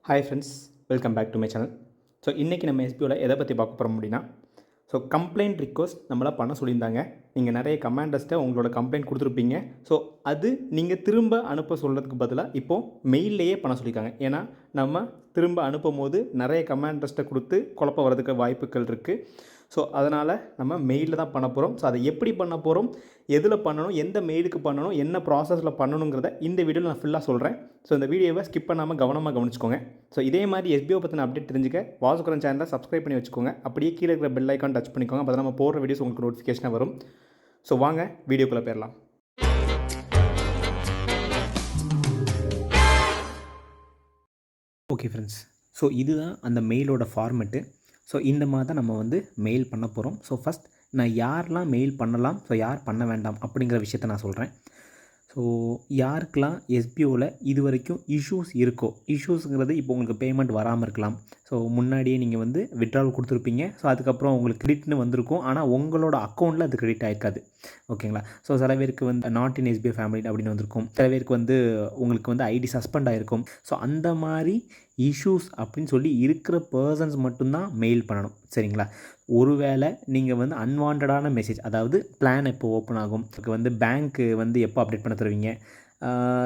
Hi friends, welcome back to my channel. So இன்றைக்கி நம்ம எஸ்பியோவில் எதை பற்றி பார்க்க போகிறோம் அப்படின்னா, ஸோ கம்ப்ளைண்ட் ரிக்வஸ்ட் நம்மளை பண்ண சொல்லியிருந்தாங்க. நீங்கள் நிறைய கமாண்டர்ஸ்ட்டை உங்களோட கம்ப்ளைண்ட் கொடுத்துருப்பீங்க. ஸோ அது நீங்கள் திரும்ப அனுப்ப சொல்கிறதுக்கு பதிலாக இப்போது மெயில்லையே பண்ண சொல்லியிருக்காங்க. ஏன்னா நம்ம திரும்ப அனுப்பும் போது நிறைய கமாண்டர்ஸ்ட்டை கொடுத்து குழப்பம் வரதுக்கு வாய்ப்புகள் இருக்குது. ஸோ அதனால் நம்ம மெயிலில் தான் பண்ண போகிறோம். ஸோ அதை எப்படி பண்ண போகிறோம், எதில் பண்ணணும், எந்த மெயிலுக்கு பண்ணணும், என்ன ப்ராசஸில் பண்ணணுங்கிறத இந்த வீடியோவில் நான் ஃபுல்லாக சொல்கிறேன். ஸோ இந்த வீடியோவை ஸ்கிப் பண்ணாமல் கவனமாக கவனிச்சுக்கோங்க. ஸோ இதே மாதிரி எஸ்பிஓ பற்றின அப்டேட் தெரிஞ்சுக்க வாசுகரன் சேனலை சப்ஸ்கிரைப் பண்ணி வச்சுக்கோங்க. அப்படியே கீழே இருக்கிற பெல் ஐக்கான் டச் பண்ணிக்கோங்க. அப்போ நம்ம போடுற வீடியோஸ் உங்களுக்கு நோட்டிஃபிகேஷனாக வரும். ஸோ வாங்க வீடியோக்குள்ளே போயிடலாம். ஓகே ஃப்ரெண்ட்ஸ், ஸோ இதுதான் அந்த மெயிலோட ஃபார்மெட்டு. ஸோ இந்த மாதிரி தான் நம்ம மெயில் பண்ண போகிறோம். ஸோ ஃபஸ்ட் நான் யாரெலாம் மெயில் பண்ணலாம், ஸோ யார் பண்ண வேண்டாம் அப்படிங்கிற விஷயத்தை நான் சொல்கிறேன். ஸோ யாருக்கெல்லாம் எஸ்பிஓவில் இது வரைக்கும் இஷ்யூஸ் இருக்கோ, இஷ்யூஸுங்கிறது இப்போ உங்களுக்கு பேமெண்ட் வராமல் இருக்கலாம். ஸோ முன்னாடியே நீங்கள் வித்ட்ராவல் கொடுத்துருப்பீங்க. ஸோ அதுக்கப்புறம் உங்களுக்கு கிரெடிட்னு வந்திருக்கும், ஆனால் உங்களோட அக்கௌண்ட்டில் அது கிரெடிட் ஆகிருக்காது. ஓகேங்களா? ஸோ சில பேருக்கு நாட் இன் எஸ்பிஐ ஃபேமிலி அப்படின்னு வந்திருக்கும். சில பேருக்கு உங்களுக்கு ஐடி சஸ்பெண்ட் ஆகிருக்கும். ஸோ அந்த மாதிரி இஷ்யூஸ் அப்படின்னு சொல்லி இருக்கிற பர்சன்ஸ் மட்டும்தான் மெயில் பண்ணணும். சரிங்களா? ஒருவேளை நீங்கள் அன்வான்டான மெசேஜ், அதாவது பிளான் எப்போ ஓப்பன் ஆகும், பேங்க்கு எப்போ அப்டேட் பண்ண தருவீங்க,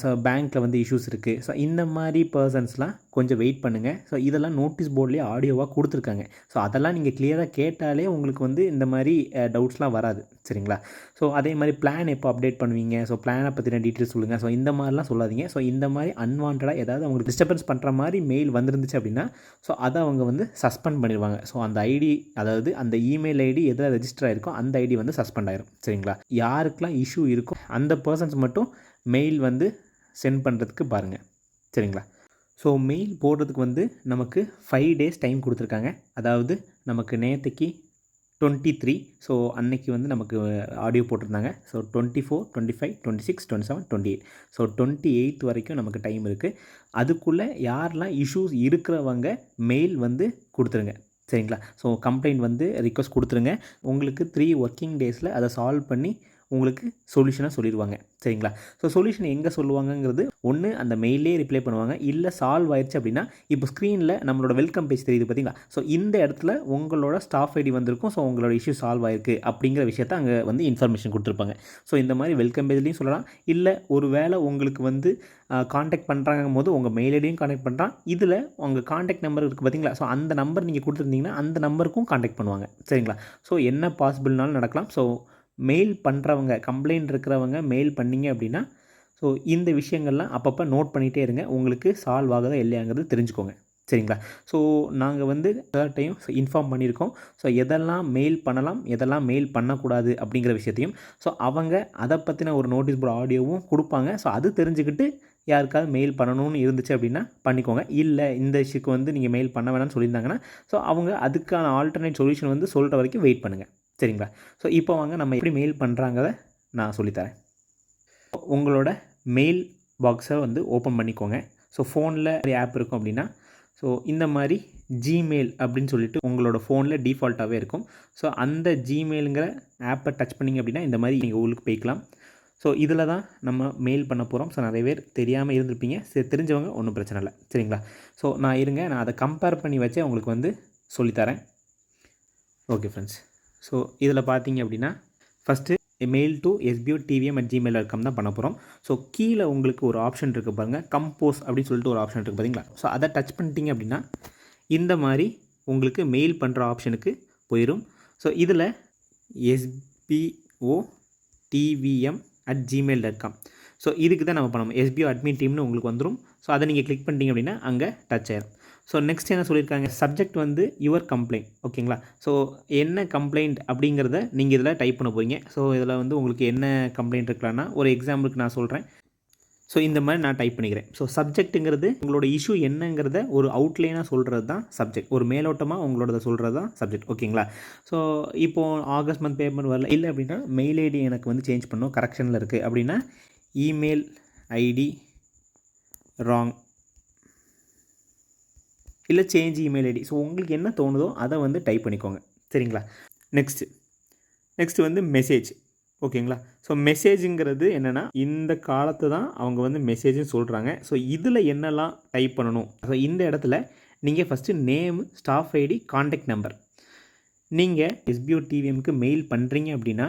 ஸோ பேங்க்கில் இஷ்யூஸ் இருக்குது, ஸோ இந்த மாதிரி பர்சன்ஸ்லாம் கொஞ்சம் வெயிட் பண்ணுங்கள். ஸோ இதெல்லாம் நோட்டீஸ் போர்ட்லேயே ஆடியோவாக கொடுத்துருக்காங்க. ஸோ அதெல்லாம் நீங்கள் கிளியராக கேட்டாலே உங்களுக்கு இந்த மாதிரி டவுட்ஸ்லாம் வராது. சரிங்களா? ஸோ அதே மாதிரி பிளான் எப்போ அப்டேட் பண்ணுவீங்க, ஸோ பிளானை பற்றின டீட்டெயில்ஸ் சொல்லுங்கள், ஸோ இந்த மாதிரிலாம் சொல்லாதீங்க. ஸோ இந்த மாதிரி அன்வான்டாக ஏதாவது அவங்களுக்கு டிஸ்டர்பன்ஸ் பண்ணுற மாதிரி மெயில் வந்துருந்துச்சு அப்படின்னா, ஸோ அதை அவங்க சஸ்பெண்ட் பண்ணிடுவாங்க. ஸோ அந்த ஐடி, அதாவது அந்த இமெயில் ஐடி எதில் ரெஜிஸ்டர் ஆகிருக்கோ அந்த ஐடி சஸ்பெண்ட் ஆயிரும். சரிங்களா? யாருக்கெல்லாம் இஷ்யூ இருக்கும் அந்த பர்சன்ஸ் மட்டும் மெயில் சென்ட் பண்ணுறதுக்கு பாருங்கள். சரிங்களா? ஸோ மெயில் போடுறதுக்கு நமக்கு 5 days டைம் கொடுத்துருக்காங்க. அதாவது நமக்கு நேற்றுக்கு 23, ஸோ அன்னைக்கு நமக்கு ஆடியோ போட்டிருந்தாங்க. ஸோ 24, 25, 26, 27, 28, ஸோ 28 வரைக்கும் நமக்கு டைம் இருக்குது. அதுக்குள்ளே யாரெல்லாம் இஷ்யூஸ் இருக்கிறவங்க மெயில் கொடுத்துருங்க. சரிங்களா? ஸோ கம்ப்ளைண்ட் ரிக்வஸ்ட் கொடுத்துருங்க. உங்களுக்கு 3 working daysல அதை சால்வ் பண்ணி உங்களுக்கு சொல்யூஷனாக சொல்லிடுவாங்க. சரிங்களா? ஸோ சொல்யூஷன் எங்கே சொல்லுவாங்கங்கிறது, ஒன்று அந்த மெயிலே ரிப்ளை பண்ணுவாங்க, இல்லை சால்வ் ஆயிடுச்சு அப்படின்னா இப்போ ஸ்க்ரீனில் நம்மளோட வெல்கம் பேஜ் தெரியுது பார்த்தீங்களா? ஸோ இந்த இடத்துல உங்களோட ஸ்டாஃப் ஐடி வந்திருக்கும். ஸோ உங்களோட இஷ்யூ சால்வ் ஆயிருக்கு அப்படிங்கிற விஷயத்தை அங்கே இன்ஃபர்மேஷன் கொடுத்துருப்பாங்க. ஸோ இந்த மாதிரி வெல்கம் பேஜ்லேயும் சொல்லலாம். இல்லை ஒரு வேளை உங்களுக்கு காண்டாக்ட் பண்ணுறாங்கும் போது உங்கள் மெயில் ஐடியும் காண்டாக்ட் பண்ணுறான், இதில் உங்கள் காண்டாக்ட் நம்பர் இருக்குது பார்த்தீங்களா? ஸோ அந்த நம்பர் நீங்கள் கொடுத்துருந்தீங்கன்னா அந்த நம்பருக்கும் காண்டாக்ட் பண்ணுவாங்க. சரிங்களா? ஸோ என்ன பாசிபிள்னாலும் நடக்கலாம். ஸோ மெயில் பண்ணுறவங்க, கம்ப்ளைண்ட் இருக்கிறவங்க மெயில் பண்ணிங்க அப்படின்னா, ஸோ இந்த விஷயங்கள்லாம் அப்பப்போ நோட் பண்ணிகிட்டே இருங்க. உங்களுக்கு சால்வ் ஆகுதா இல்லையாங்கிறது தெரிஞ்சுக்கோங்க. சரிங்களா? ஸோ நாங்கள் டைம் இன்ஃபார்ம் பண்ணியிருக்கோம். ஸோ எதெல்லாம் மெயில் பண்ணலாம், எதெல்லாம் மெயில் பண்ணக்கூடாது அப்படிங்கிற விஷயத்தையும், ஸோ அவங்க அதை பற்றின ஒரு நோட்டீஸ் போர்டு ஆடியோவும் கொடுப்பாங்க. ஸோ அது தெரிஞ்சுக்கிட்டு யாருக்காவது மெயில் பண்ணணும்னு இருந்துச்சு அப்படின்னா பண்ணிக்கோங்க. இல்லை இந்த இஷ்யூக்கு நீங்கள் மெயில் பண்ண வேணாம்னு சொல்லியிருந்தாங்கன்னா, ஸோ அவங்க அதுக்கான ஆல்டர்னேட் சொல்யூஷன் சொல்கிற வரைக்கும் வெயிட் பண்ணுங்கள். சரிங்களா? ஸோ இப்போ வாங்க நம்ம எப்படி மெயில் பண்ணுறாங்கிறத நான் சொல்லித்தரேன். உங்களோட மெயில் பாக்ஸை ஓப்பன் பண்ணிக்கோங்க. ஸோ ஃபோனில் ஆப் இருக்கும் அப்படின்னா, ஸோ இந்த மாதிரி ஜிமெயில் அப்படின்னு சொல்லிட்டு உங்களோட ஃபோனில் டிஃபால்ட்டாகவே இருக்கும். ஸோ அந்த ஜிமெயிலுங்கிற ஆப்பை டச் பண்ணிங்க அப்படின்னா இந்த மாதிரி நீங்கள் உள்ளுக்கு போய்க்கலாம். ஸோ இதில் தான் நம்ம மெயில் பண்ண போகிறோம். ஸோ நிறைய பேர் தெரியாமல் இருந்திருப்பீங்க. சரி, தெரிஞ்சவங்க ஒன்றும் பிரச்சனை இல்லை. சரிங்களா? ஸோ நான் அதை கம்பேர் பண்ணி வச்சு உங்களுக்கு சொல்லித்தரேன். ஓகே ஃப்ரெண்ட்ஸ், ஸோ இதில் பார்த்தீங்க அப்படின்னா ஃபஸ்ட்டு மெயில் டு sbo.tvm@gmail.com தான் பண்ண போகிறோம். ஸோ கீழே உங்களுக்கு ஒரு ஆப்ஷன் இருக்குது பாருங்கள், கம்போஸ் அப்படின்னு சொல்லிட்டு ஒரு ஆப்ஷன் இருக்குது பார்த்தீங்களா? ஸோ அதை டச் பண்ணிட்டீங்க அப்படின்னா இந்த மாதிரி உங்களுக்கு மெயில் பண்ணுற ஆப்ஷனுக்கு போயிடும். ஸோ இதில் sbo.tvm@gmail.com, ஸோ இதுக்கு தான் நம்ம பண்ணணும். SBO அட்மின் டீம்னு உங்களுக்கு வந்துடும். ஸோ அதை நீங்கள் கிளிக் பண்ணிட்டீங்க அப்படின்னா அங்கே டச் ஆயிடும். ஸோ நெக்ஸ்ட் என்ன சொல்லியிருக்காங்க, சப்ஜெக்ட் யுவர் கம்ப்ளைண்ட். ஓகேங்களா? ஸோ என்ன கம்ப்ளைண்ட் அப்படிங்கிறத நீங்கள் இதில் டைப் பண்ண போகிறீங்க. ஸோ இதில் உங்களுக்கு என்ன கம்ப்ளைண்ட் இருக்கலாம்னா, ஒரு எக்ஸாம்பிளுக்கு நான் சொல்கிறேன். ஸோ இந்த மாதிரி நான் டைப் பண்ணிக்கிறேன். ஸோ சப்ஜெக்ட்டுங்கிறது உங்களோட இஷ்யூ என்னங்கிறத ஒரு அவுட்லைனாக சொல்கிறது தான் சப்ஜெக்ட். ஒரு மேலோட்டமாக உங்களோட சொல்கிறது தான் சப்ஜெக்ட். ஓகேங்களா? ஸோ இப்போது ஆகஸ்ட் மந்த் பேமெண்ட் வரல, இல்லை அப்படின்னா மெயில் ஐடி எனக்கு சேஞ்ச் பண்ணணும், கரெக்ஷனில் இருக்குது அப்படின்னா இமெயில் ஐடி ராங், இல்லை சேஞ்ச் இமெயில் ஐடி. ஸோ உங்களுக்கு என்ன தோணுதோ அதை டைப் பண்ணிக்கோங்க. சரிங்களா? Next message. ஓகேங்களா. ஸோ மெசேஜுங்கிறது என்னென்னா இந்த காலத்தை தான் அவங்க வந்து மெசேஜுன்னு சொல்கிறாங்க. ஸோ இதில் என்னெல்லாம் டைப் பண்ணணும், ஸோ இந்த இடத்துல நீங்கள் first name, staff ID, contact number. நீங்கள் எஸ்பிஓ டிவிஎம்க்கு மெயில் பண்ணுறீங்க அப்படின்னா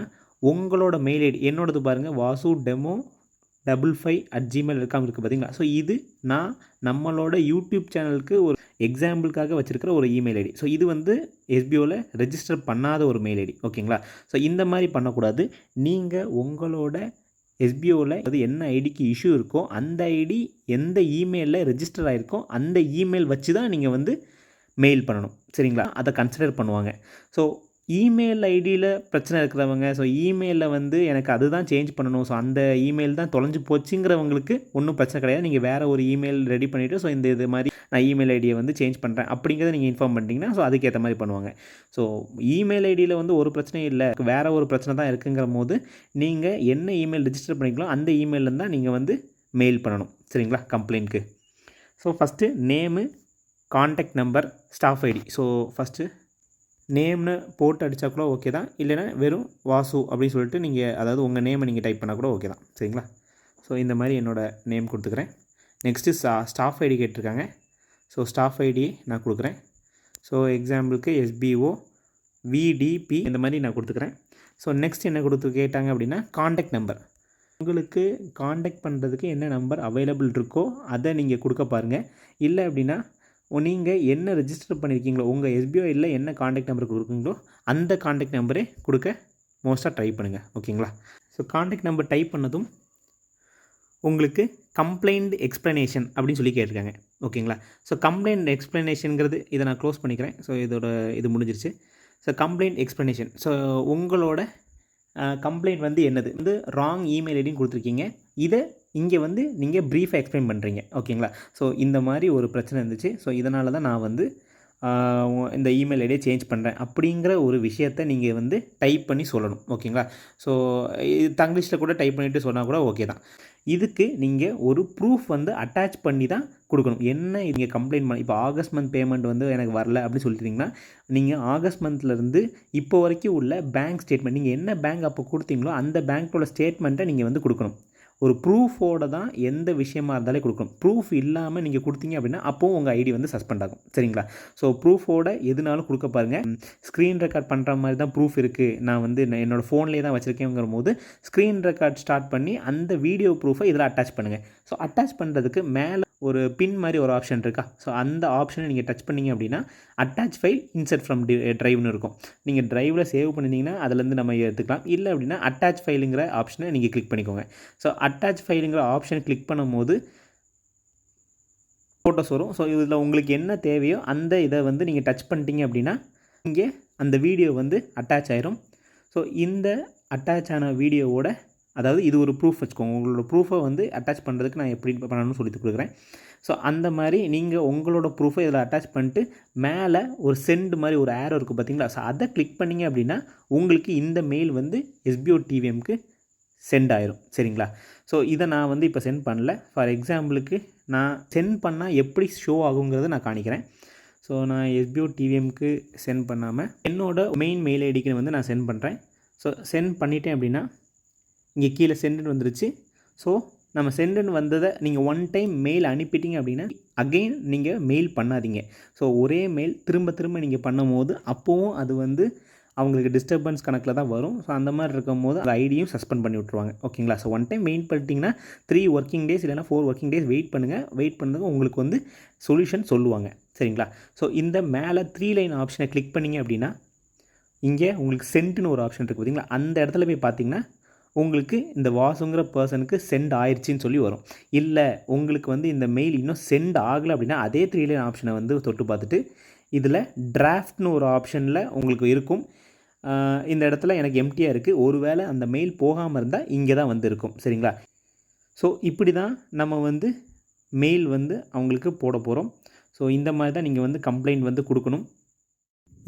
உங்களோட மெயில் ஐடி என்னோடது பாருங்கள் vasu.demo55@gmail.com இருக்குது பார்த்தீங்களா. ஸோ இது நான் நம்மளோட யூடியூப் சேனலுக்கு ஒரு எக்ஸாம்பிளுக்காக வச்சுருக்கிற ஒரு இமெயில் ஐடி. ஸோ இது வந்து எஸ்பிஓவில் ரெஜிஸ்டர் பண்ணாத ஒரு மெயில் ஐடி. ஓகேங்களா. ஸோ இந்த மாதிரி பண்ணக்கூடாது. நீங்கள் உங்களோட எஸ்பிஓவில் அது என்ன ஐடிக்கு இஷ்யூ இருக்கோ அந்த ஐடி எந்த இமெயிலில் ரெஜிஸ்டர் ஆகிருக்கோ அந்த இமெயில் வச்சு தான் நீங்கள் வந்து மெயில் பண்ணணும். சரிங்களா. அதை கன்சிடர் பண்ணுவாங்க. ஸோ இமெயில் ஐடியில் பிரச்சனை இருக்கிறவங்க, ஸோ இமெயிலில் வந்து எனக்கு அதுதான் சேஞ்ச் பண்ணணும், ஸோ அந்த இமெயில் தான் தொலைஞ்சு போச்சுங்கிறவங்களுக்கு ஒன்றும் பிரச்சனை கிடையாது. நீங்கள் வேறு ஒரு இமெயில் ரெடி பண்ணிவிட்டு ஸோ இது மாதிரி நான் இமெயில் ஐடியை வந்து சேஞ்ச் பண்ணுறேன் அப்படிங்கிறத நீங்கள் இன்ஃபார்ம் பண்ணிட்டீங்கன்னா ஸோ அதுக்கேற்ற மாதிரி பண்ணுவாங்க. ஸோ இமெயில் ஐடியில் வந்து ஒரு பிரச்சனையும் இல்லை, வேறு ஒரு பிரச்சனை தான் இருக்குங்கிற போது நீங்கள் என்ன இமெயில் ரெஜிஸ்டர் பண்ணிக்கலாம் அந்த இமெயிலேருந்து தான் நீங்கள் வந்து மெயில் பண்ணணும். சரிங்களா. கம்ப்ளைண்ட்க்கு so first name, contact number, staff ID. So first நேம்னு போட்டு அடித்தா கூட ஓகே தான், இல்லைனா வெறும் வாசு அப்படின்னு சொல்லிட்டு நீங்கள் அதாவது உங்கள் நேமை நீங்கள் டைப் பண்ணால் கூட ஓகே தான். சரிங்களா. ஸோ இந்த மாதிரி என்னோடய நேம் கொடுத்துக்கிறேன். நெக்ஸ்ட்டு ஸ்டாஃப் ஐடி கேட்டிருக்காங்க. ஸோ ஸ்டாஃப் ஐடியை நான் கொடுக்குறேன். ஸோ எக்ஸாம்பிளுக்கு எஸ்பிஓ விடிபி இந்த மாதிரி நான் கொடுத்துக்கிறேன். ஸோ நெக்ஸ்ட் என்ன கேட்டாங்க அப்படின்னா கான்டாக்ட் நம்பர். உங்களுக்கு கான்டாக்ட் பண்ணுறதுக்கு என்ன நம்பர் அவைலபிள் இருக்கோ அதை நீங்கள் கொடுக்க பாருங்கள். இல்லை அப்படின்னா நீங்கள் என்ன ரெஜிஸ்டர் பண்ணியிருக்கீங்களோ உங்கள் எஸ்பிஓயில் என்ன கான்டாக்ட் நம்பர் கொடுக்குறீங்களோ அந்த கான்டாக்ட் நம்பரே கொடுக்க மோஸ்ட்டாக ட்ரை பண்ணுங்கள். ஓகேங்களா. ஸோ கான்டாக்ட் நம்பர் டைப் பண்ணதும் உங்களுக்கு கம்ப்ளைண்ட் எக்ஸ்ப்ளனேஷன் அப்படின்னு சொல்லி கேட்டிருக்காங்க. ஓகேங்களா. ஸோ கம்ப்ளைண்ட் எக்ஸ்ப்ளனேஷனுங்கிறது இதை நான் க்ளோஸ் பண்ணிக்கிறேன். ஸோ இது முடிஞ்சிருச்சு. So complaint explanation. ஸோ உங்களோட கம்ப்ளைண்ட் வந்து என்னது வந்து ராங் இமெயில் ஐடின்னு கொடுத்துருக்கீங்க, இதை இங்கே வந்து நீங்கள் ப்ரீஃபாக எக்ஸ்பிளைன் பண்ணுறீங்க. ஓகேங்களா. ஸோ இந்த மாதிரி ஒரு பிரச்சனை இருந்துச்சு, ஸோ இதனால தான் நான் வந்து இந்த இமெயில் ஐடியை சேஞ்ச் பண்ணுறேன் அப்படிங்கிற ஒரு விஷயத்தை நீங்கள் வந்து டைப் பண்ணி சொல்லணும். ஓகேங்களா. ஸோ தங்கிலீஷில் கூட டைப் பண்ணிவிட்டு சொன்னால் கூட ஓகே தான். இதுக்கு நீங்கள் ஒரு ப்ரூஃப் வந்து அட்டாச் பண்ணி தான் கொடுக்கணும். என்ன இங்கே கம்ப்ளைண்ட் பண்ணி இப்போ ஆகஸ்ட் மந்த் பேமெண்ட் வந்து எனக்கு வரல அப்படின்னு சொல்லிட்டீங்கன்னா நீங்கள் ஆகஸ்ட் மந்த்லேருந்து இப்போ வரைக்கும் உள்ள பேங்க் ஸ்டேட்மெண்ட் நீங்கள் என்ன பேங்க் அப்போ கொடுத்தீங்களோ அந்த பேங்க்கோட ஸ்டேட்மெண்ட்டை நீங்கள் வந்து கொடுக்கணும். ஒரு ப்ரூஃபோடு தான் எந்த விஷயமா இருந்தாலே கொடுக்கணும். ப்ரூஃப் இல்லாமல் நீங்கள் கொடுத்தீங்க அப்படின்னா அப்போவும் உங்கள் ஐடி வந்து சஸ்பெண்ட் ஆகும். சரிங்களா. ஸோ ப்ரூஃபோட எதுனாலும் கொடுக்க பாருங்கள். ஸ்க்ரீன் ரெக்கார்ட் பண்ணுற மாதிரி தான் ப்ரூஃப் இருக்குது, நான் வந்து என்னோடய ஃபோன்லேயே தான் வச்சுருக்கேங்கிற போது ஸ்க்ரீன் ரெக்கார்ட் ஸ்டார்ட் பண்ணி அந்த வீடியோ ப்ரூஃபை இதில் அட்டாச் பண்ணுங்கள். ஸோ அட்டாச் பண்ணுறதுக்கு மேலே ஒரு பின் மாதிரி ஒரு ஆப்ஷன் இருக்கா, ஸோ அந்த ஆப்ஷனை நீங்கள் டச் பண்ணிங்க அப்படின்னா அட்டாச் ஃபைல் இன்சர்ட் ஃப்ரம் ட்ரைவ்னு இருக்கும். நீங்கள் ட்ரைவில் சேவ் பண்ணிங்கன்னா அதுலேருந்து நம்ம எடுத்துக்கலாம். இல்லை அப்படின்னா அட்டாச் ஃபைலுங்கிற ஆப்ஷனை நீங்கள் கிளிக் பண்ணிக்கோங்க. ஸோ அட்டாச் ஃபைலுங்கிற ஆப்ஷனை கிளிக் பண்ணும்போது ஃபோட்டோஸ் வரும். ஸோ இதில் உங்களுக்கு என்ன தேவையோ அந்த இதை வந்து நீங்கள் டச் பண்ணிட்டீங்க அப்படின்னா இங்கே அந்த வீடியோ வந்து அட்டாச் ஆயிரும். ஸோ இந்த அட்டாச் ஆன வீடியோவோட அதாவது இது ஒரு ப்ரூஃப் வச்சுக்கோங்க. உங்களோட ப்ரூஃபை வந்து அட்டாச் பண்ணுறதுக்கு நான் எப்படி பண்ணணும்னு சொல்லி கொடுக்குறேன். ஸோ அந்த மாதிரி நீங்கள் உங்களோட ப்ரூஃபை இதில் அட்டாச் பண்ணிட்டு மேலே ஒரு சென்ட் மாதிரி ஒரு ஏரோ இருக்குது பார்த்தீங்களா. ஸோ அதை கிளிக் பண்ணிங்க அப்படின்னா உங்களுக்கு இந்த மெயில் வந்து எஸ்பிஓ டிவிஎம்க்கு சென்ட் ஆயிரும். சரிங்களா. ஸோ இதை நான் வந்து இப்போ சென்ட் பண்ணல. ஃபார் எக்ஸாம்பிளுக்கு நான் சென்ட் பண்ணால் எப்படி ஷோ ஆகுங்கிறத நான் காணிக்கிறேன். ஸோ நான் எஸ்பிஓ டிவிஎம்க்கு சென்ட் பண்ணாமல் என்னோடய மெயின் மெயில் ஐடிக்கு வந்து நான் சென்ட் பண்ணுறேன். ஸோ சென்ட் பண்ணிட்டேன் அப்படின்னா இங்கே கீழே சென்டுன்னு வந்துருச்சு. ஸோ நம்ம சென்டுன்னு வந்ததை நீங்கள் ஒன் டைம் மெயில் அனுப்பிட்டீங்க அப்படின்னா அகெயின் நீங்கள் மெயில் பண்ணாதீங்க. ஸோ ஒரே மெயில் திரும்ப திரும்ப நீங்கள் பண்ணும் போது அப்போவும் அது வந்து அவங்களுக்கு டிஸ்டர்பன்ஸ் கணக்கில் தான் வரும். ஸோ அந்த மாதிரி இருக்கும் போது அந்த ஐடியும் சஸ்பெண்ட் பண்ணி விட்ருவாங்க. ஓகேங்களா. ஸோ ஒன் டைம் மெயில் பண்ணிட்டீங்கன்னா 3 ஒர்க்கிங் டேஸ் இல்லைனா 4 ஒர்க்கிங் டேஸ் வெயிட் பண்ணுங்கள். வெயிட் பண்ணதுக்கு உங்களுக்கு வந்து சொல்யூஷன் சொல்லுவாங்க. சரிங்களா. ஸோ இந்த மேலே 3 லைன் ஆப்ஷனை கிளிக் பண்ணிங்க அப்படின்னா இங்கே உங்களுக்கு சென்ட்னு ஒரு ஆப்ஷன் இருக்குது பார்த்தீங்களா, அந்த இடத்துல போய் பார்த்தீங்கன்னா உங்களுக்கு இந்த வாசுங்கிற பர்சனுக்கு சென்ட் ஆயிடுச்சின்னு சொல்லி வரும். இல்லை உங்களுக்கு வந்து இந்த மெயில் இன்னும் சென்ட் ஆகலை அப்படின்னா அதே 3 லைன் ஆப்ஷனை வந்து தொட்டு பார்த்துட்டு இதில் டிராஃப்ட்னு ஒரு ஆப்ஷனில் உங்களுக்கு இருக்கும். இந்த இடத்துல எனக்கு எம்டியாக இருக்குது, ஒருவேளை அந்த மெயில் போகாமல் இருந்தால் இங்கே தான் வந்து இருக்கும். சரிங்களா. ஸோ இப்படி தான் நம்ம வந்து மெயில் வந்து அவங்களுக்கு போட போகிறோம். ஸோ இந்த மாதிரி தான் நீங்கள் வந்து கம்ப்ளைண்ட் வந்து கொடுக்கணும்.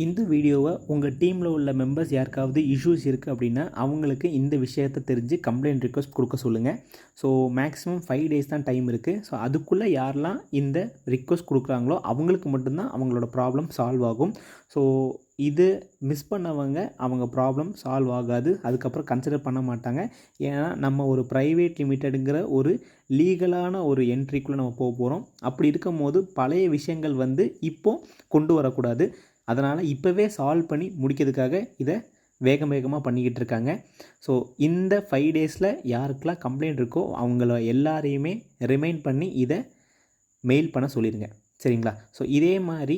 இந்த வீடியோவை உங்கள் டீமில் உள்ள மெம்பர்ஸ் யாருக்காவது இஷ்யூஸ் இருக்குது அப்படின்னா அவங்களுக்கு இந்த விஷயத்தை தெரிஞ்சு கம்ப்ளைண்ட் ரிக்வஸ்ட் கொடுக்க சொல்லுங்கள். ஸோ மேக்ஸிமம் 5 days தான் டைம் இருக்குது. ஸோ அதுக்குள்ளே யாரெல்லாம் இந்த ரிக்வஸ்ட் கொடுக்குறாங்களோ அவங்களுக்கு மட்டும்தான் அவங்களோட ப்ராப்ளம் சால்வ் ஆகும். ஸோ இது மிஸ் பண்ணவங்க அவங்க ப்ராப்ளம் சால்வ் ஆகாது, அதுக்கப்புறம் கன்சிடர் பண்ண மாட்டாங்க. ஏன்னா நம்ம ஒரு ப்ரைவேட் லிமிட்டடுங்கிற ஒரு லீகலான ஒரு என்ட்ரிக்குள்ளே நம்ம போக போகிறோம். அப்படி இருக்கும் போது பழைய விஷயங்கள் வந்து இப்போது கொண்டு வரக்கூடாது. அதனால் இப்போவே சால்வ் பண்ணி முடிக்கிறதுக்காக இதை வேகமாக பண்ணிக்கிட்டு இருக்காங்க. ஸோ இந்த 5 daysல யாருக்கெல்லாம் கம்ப்ளைண்ட் இருக்கோ அவங்கள எல்லாரையுமே ரிமைண்ட் பண்ணி இதை மெயில் பண்ண சொல்லிடுங்க. சரிங்களா? ஸோ இதே மாதிரி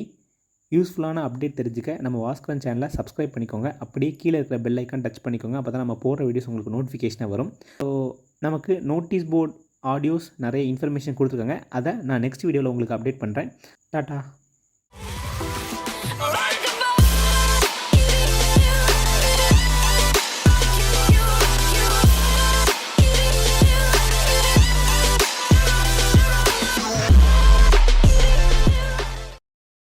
யூஸ்ஃபுல்லான அப்டேட் தெரிஞ்சுக்க நம்ம வாஸ்கரன் சேனலை சப்ஸ்கிரைப் பண்ணிக்கோங்க. அப்படியே கீழே இருக்கிற பெல் ஐக்கான் டச் பண்ணிக்கோங்க. அப்போ தான் நம்ம போடுற வீடியோஸ் உங்களுக்கு நோட்டிஃபிகேஷனாக வரும். ஸோ நமக்கு நோட்டீஸ் போர்ட் ஆடியோஸ் நிறைய இன்ஃபர்மேஷன் கொடுத்துருக்காங்க. அதை நான் நெக்ஸ்ட் வீடியோவில் உங்களுக்கு அப்டேட் பண்ணுறேன். டாட்டா.